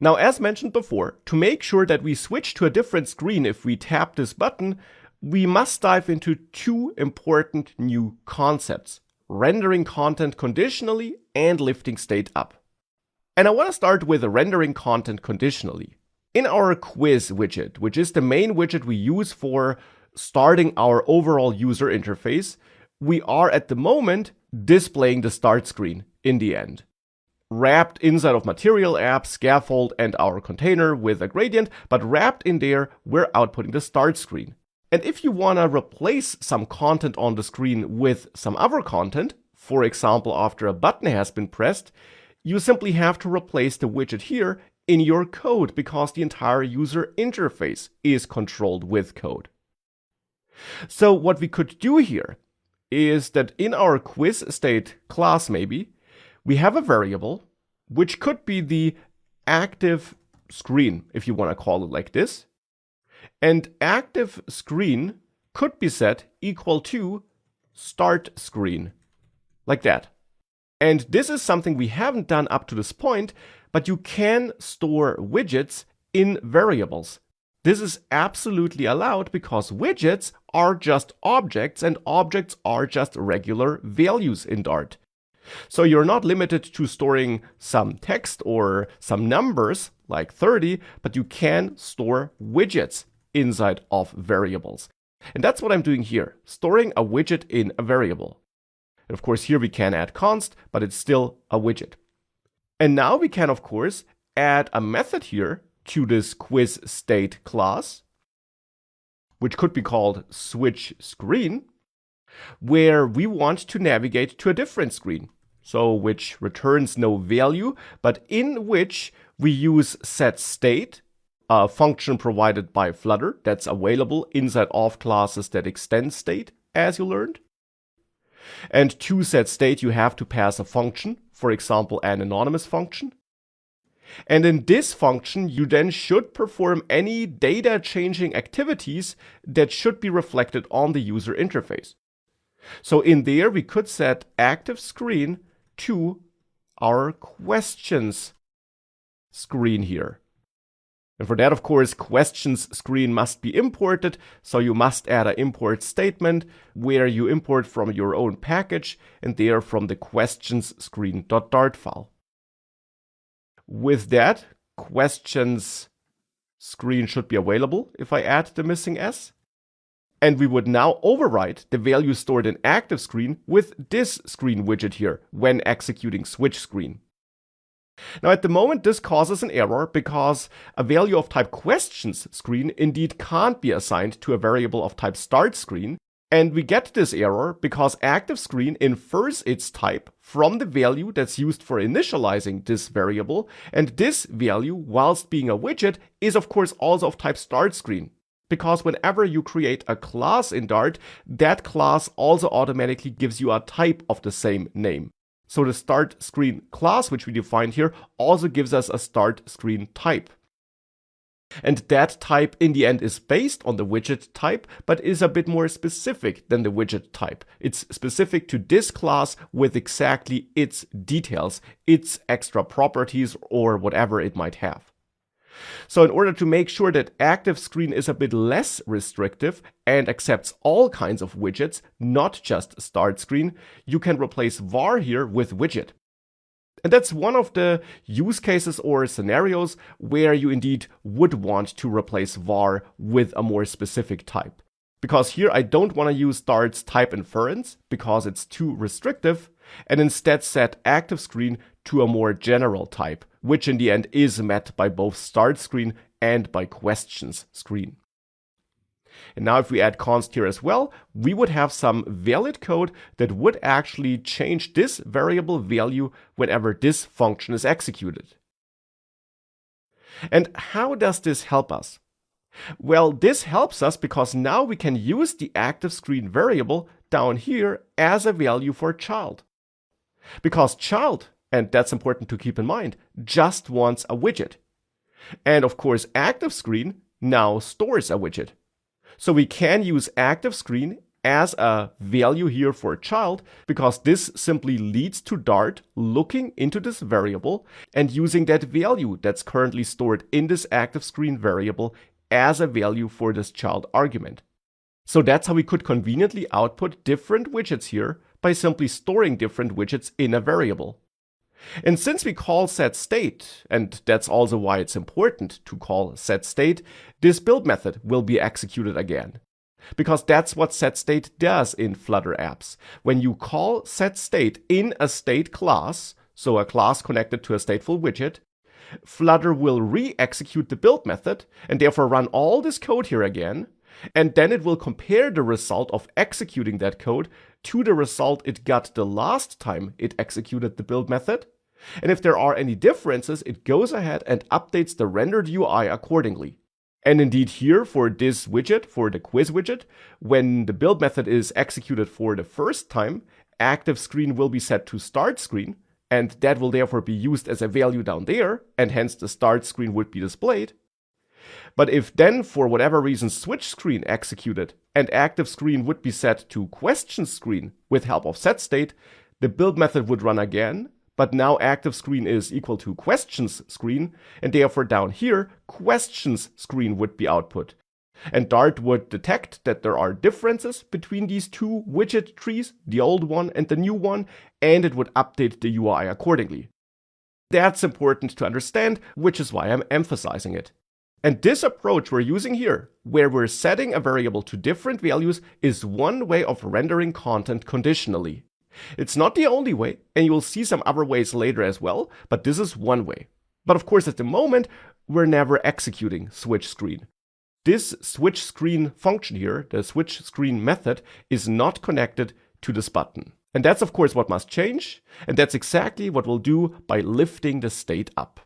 Now, as mentioned before, to make sure that we switch to a different screen if we tap this button, we must dive into two important new concepts: rendering content conditionally and lifting state up. And I want to start with rendering content conditionally. In our quiz widget, which is the main widget we use for starting our overall user interface, we are at the moment displaying the start screen in the end, wrapped inside of material app, scaffold, and our container with a gradient, but wrapped in there, we're outputting the start screen. And if you want to replace some content on the screen with some other content, for example, after a button has been pressed, you simply have to replace the widget here in your code because the entire user interface is controlled with code. So what we could do here is that in our quiz state class maybe, we have a variable which could be the active screen, if you want to call it like this. And active screen could be set equal to start screen, like that. And this is something we haven't done up to this point, but you can store widgets in variables. This is absolutely allowed because widgets are just objects and objects are just regular values in Dart. So you're not limited to storing some text or some numbers like 30, but you can store widgets inside of variables. And that's what I'm doing here, storing a widget in a variable. And of course, here we can add const, but it's still a widget. And now we can, of course, add a method here to this quiz state class, which could be called switch screen, where we want to navigate to a different screen. So which returns no value, but in which we use setState, a function provided by Flutter that's available inside of classes that extend state, as you learned. And to setState, you have to pass a function, for example, an anonymous function. And in this function, you then should perform any data changing activities that should be reflected on the user interface. So in there, we could set active screen to our questions screen here. And for that, of course, questions screen must be imported. So you must add an import statement where you import from your own package and there from the questions screen.dart file. With that, questions screen should be available if I add the missing S. And we would now overwrite the value stored in active screen with this screen widget here when executing switch screen. Now at the moment this causes an error because a value of type questions screen indeed can't be assigned to a variable of type start screen, and we get this error because active screen infers its type from the value that's used for initializing this variable, and this value, whilst being a widget, is of course also of type start screen. Because whenever you create a class in Dart, that class also automatically gives you a type of the same name. So the start screen class, which we defined here, also gives us a start screen type. And that type in the end is based on the widget type, but is a bit more specific than the widget type. It's specific to this class with exactly its details, its extra properties, or whatever it might have. So in order to make sure that active screen is a bit less restrictive and accepts all kinds of widgets, not just start screen, you can replace var here with widget. And that's one of the use cases or scenarios where you indeed would want to replace var with a more specific type. Because here I don't want to use Dart's type inference because it's too restrictive, and instead set active screen to a more general type, which in the end is met by both start screen and by questions screen. And now if we add const here as well, we would have some valid code that would actually change this variable value whenever this function is executed. And how does this help us? Well, this helps us because now we can use the active screen variable down here as a value for child. Because child, and that's important to keep in mind, just wants a widget. And of course, active screen now stores a widget. So we can use active screen as a value here for a child, because this simply leads to Dart looking into this variable and using that value that's currently stored in this ActiveScreen variable as a value for this child argument. So that's how we could conveniently output different widgets here by simply storing different widgets in a variable. And since we call setState, and that's also why it's important to call setState, this build method will be executed again. Because that's what setState does in Flutter apps. When you call setState in a state class, so a class connected to a stateful widget, Flutter will re-execute the build method and therefore run all this code here again, and then it will compare the result of executing that code to the result it got the last time it executed the build method. And if there are any differences, it goes ahead and updates the rendered UI accordingly. And indeed here for this widget, for the quiz widget, when the build method is executed for the first time, ActiveScreen will be set to start screen, and that will therefore be used as a value down there, and hence the start screen would be displayed. But if then for whatever reason switch screen executed and ActiveScreen would be set to question screen with help of setState, the build method would run again, but now ActiveScreen is equal to questions screen, and therefore down here questions screen would be output. And Dart would detect that there are differences between these two widget trees, the old one and the new one, and it would update the UI accordingly. That's important to understand, which is why I'm emphasizing it. And this approach we're using here, where we're setting a variable to different values, is one way of rendering content conditionally. It's not the only way, and you'll see some other ways later as well, but this is one way. But of course, at the moment, we're never executing switch screen. This switch screen function here, the switch screen method, is not connected to this button. And that's of course what must change, and that's exactly what we'll do by lifting the state up.